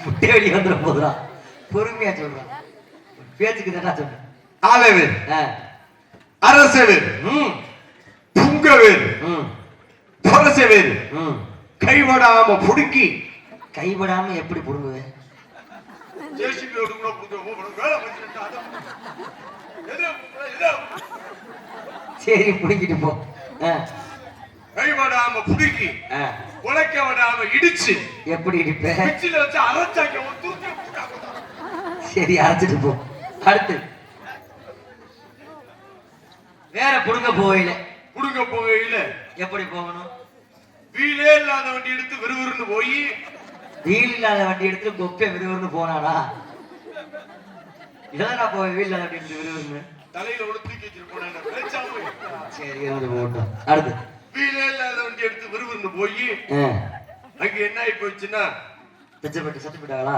முட்டை வெளியே வந்துட போதுடா. பொறுமையா சொல்றான். பேச்சுக்கு தானே சொல்றேன். ஆலவேல், அரசவேல், புங்கவேல், பொரசவேல், கைவிடாம புடுக்கி. கைவிடாம எப்படி புடுங்குவேன்? சரி, புடுங்கிட்டு போ. கைவிடாம புடுக்கி, உழைக்க விடாம இடிச்சு. எப்படி இடிப்பேன்? வச்சு அரைச்சாக்க. சரி, அரைச்சிட்டு போ. அடுத்து வேற புடுங்க போகையில. புடுங்க போகையில எப்படி போகணும்? வீலே இல்லாத வண்டி எடுத்து விறுவிறுன்னு போய். வீல் இல்லாத வண்டி எடுத்து கொப்பை விறுவிறுன்னு போனானா? இதான் போய் வீல் இல்லாத வண்டி எடுத்து விறுவிறுன்னு தலையில ஒரு தூக்கி வச்சுட்டு போனேன். சரி, போட்டோம். அடுத்து வீலே இல்லாத வண்டி எடுத்து விறுவிறுன்னு போய் அங்க என்ன ஆகி போச்சுன்னா பிச்சைப்பட்டு சத்து போயிட்டாங்களா?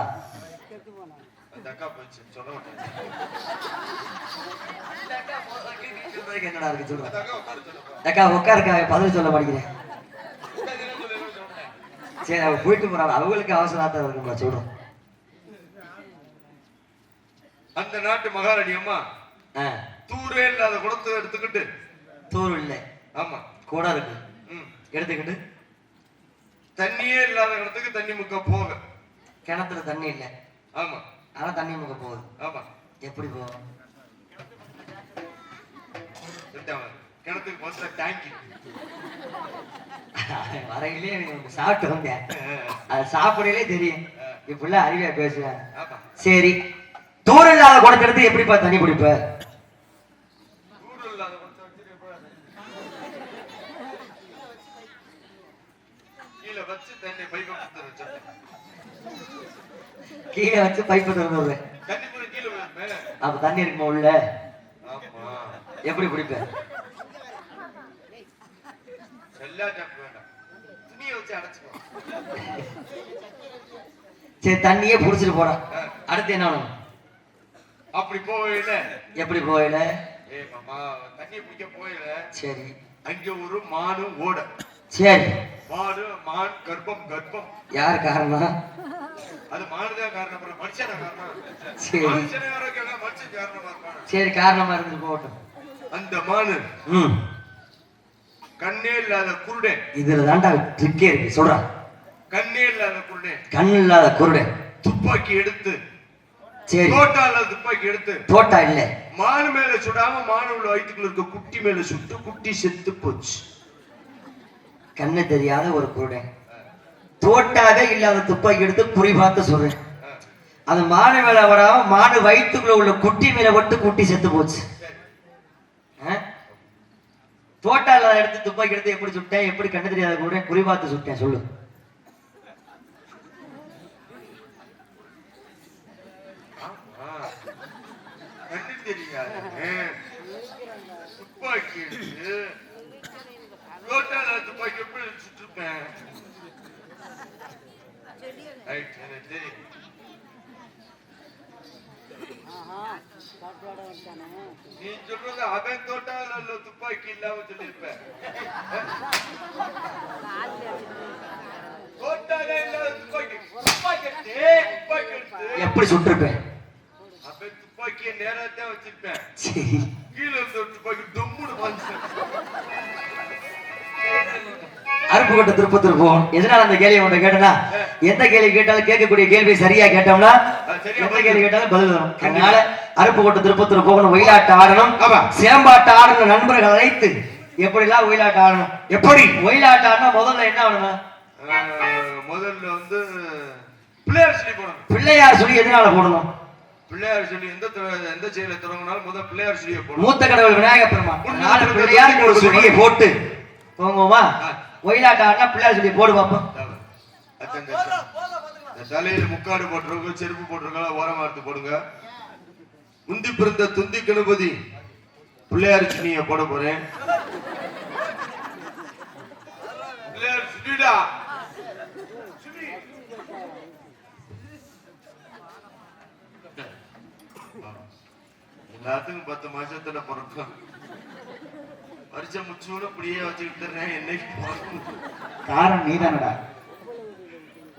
அந்த அக்கா போச்சு. சொல்ல மாட்டேன். என்னடா இருக்கு சொல்றேன். அக்கா உட்காருக்கா, பதில் சொல்ல மாட்டேங்கிறேன். சரி, அவங்க போயிட்டு போறாங்க. அவங்களுக்கு அவசரத்தான் இருக்குங்களா சொல்றோம். அந்த நாட்டு மகாராணி அம்மா தூரே இல்லாத குடத்தை எடுத்துக்கிட்டு. தூர் இல்லை, ஆமா, கூட இருக்கு. எடுத்துக்கிட்டு தண்ணியே இல்லாத இடத்துக்கு தண்ணி முக்க போக. கிணத்துல தண்ணி இல்லை. ஆமா, ஆனா தண்ணி முக்க போகுது. ஆமா. எப்படி போகும்? கிணத்துக்கு பஸ்ல டேங்கி. வரையிலே சாப்பிட்டு வந்தேன். அது சாப்பிடலே தெரியும். இப்படிலாம் அறிவியா பேசுவேன். சரி, தூரம் இல்லாத குடத்தை எடுத்து எப்படிப்பா தண்ணி குடிப்ப? கீழே வச்சு பைப்பு திறந்து. அப்ப தண்ணி இருக்குமா உள்ள? எப்படி குடிப்ப? சரி, தண்ணியே புடிச்சிட்டு போற. அடுத்து என்ன? அப்படி போகல. எப்படி போகல? தண்ணி பிடிக்க போகல. சரி, அங்க ஒரு மானு ஓட. சரி, மாடு மான் கர்ப்பம். கர்ப்பம் யார் காரணம்? அது மானுதான் காரணம், மனுஷன காரணம். சரி, மனுஷன் காரணமா இருப்பான். சரி, காரணமா இருந்து போகட்டும். அந்த மானு கண்ணே இல்லாத குருடன். இதுல தாண்டா ட்ரிக்கே இருக்கு. சொல்றான். கண்ணே இல்லாத குருடன், கண் இல்லாத குருடன் துப்பாக்கி எடுத்து. சரி, தோட்டா இல்ல துப்பாக்கி எடுத்து. தோட்டா இல்ல, மானு மேல சுடாம மானு உள்ள வயிற்றுக்குள்ள இருக்க குட்டி மேல சுட்டு குட்டி செத்து போச்சு. கண்ணு தெரியாத ஒரு குருடன் தோட்டாக இல்லாத துப்பாக்கி எடுத்து குறி பார்த்து சொல்றேன். அது மானு மேல வராம மானு வயிற்றுக்குள்ள உள்ள குட்டி மேல விட்டு குட்டி செத்து போச்சு. தோட்டா இல்லாத எடுத்து துப்பாக்கி எடுத்து எப்படி சுட்டேன்? எப்படி கண்ணு தெரியாத கூட குறி பார்த்து சுட்டேன்? சொல்லு. துப்பாக்கி எடுத்து தோட்டால துப்பாக்கி எப்படி சுட்டுருப்பேன்? நீ சொல்றது அவன் தோட்டால துப்பாக்கி இல்லாம சொல்லிருப்ப. எப்படி சுட்டிருப்பேன்? அவன் துப்பாக்கிய நேரத்தை வச்சிருப்பேன். சரி, கீழே இருந்த துப்பாக்கி டொம்முன்னு வந்து. அருப்புக்கோட்டை திருப்பத்தூர் போவோம். எதனால அந்த கேள்வி ஒன்று கேட்டனா, எந்த கேள்வி கேட்டாலும் கேட்கக்கூடிய கேள்வி சரியா கேட்டோம்னா எந்த கேள்வி கேட்டாலும் பதில் வரும். அதனால அருப்புக்கோட்டை திருப்பத்தூர் போகணும், ஒயிலாட்டம் ஆடணும், சேம்பாட்டம் ஆடணும். நண்பர்கள் அழைத்து எப்படி எல்லாம் ஒயிலாட்டம் ஆடணும். எப்படி ஒயிலாட்டம் ஆடணும்? முதல்ல என்ன ஆடணும்? முதல்ல வந்து பிள்ளையார் சொல்லி போடணும். பிள்ளையார் சொல்லி எதனால போடணும்? பிள்ளையார் சொல்லி எந்த செயலை தொடங்கினாலும் முதல் பிள்ளையார் சொல்லியை போடணும். மூத்த கடவுள் விநாயகர் பெருமான் நாலு பிள்ளையாருக்கு ஒரு சொல்லியை போட்டு போங்கோமா. ஒயிலாட்டம் ஆடினா பிள்ளையார் சொல்லி போடு பாப்போம். தலையில முக்காடு போட்டுருங்க, செருப்பு போட்டுருங்க, ஓரமா எடுத்து போடுங்க. முந்தி பிறந்த துந்தி கணபதி பிள்ளையார் சுனிய போட போறேன். பிள்ளையார் சுனிடா. எல்லாத்துக்கும் 10 மாசத்துல பிறக்கும். வருஷம் முச்சோட இப்படியே வச்சுக்கிட்டு என்னைக்கு காரணம் நீதானடா.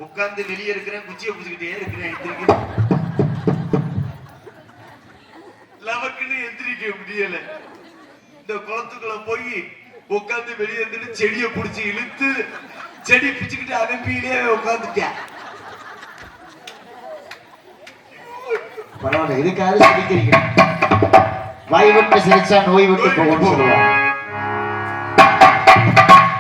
உட்கார்ந்து வெளியே இருக்கிறேன், குச்சியை பிடிச்சிக்கிட்டே இருக்கிறேன், எந்திரிக்க லவக்குன்னு எந்திரிக்க முடியல. இந்த குளத்துக்குள்ள போய் உட்கார்ந்து வெளியே இருந்துட்டு செடியை பிடிச்சி இழுத்து செடி பிச்சுக்கிட்டு அனுப்பியிலே உட்கார்ந்துட்டேன். பரவாயில்ல, இதுக்காக சிரிக்கிறீங்க. வாய் விட்டு சிரிச்சா நோய் விட்டு போகும்னு சொல்லுவாங்க.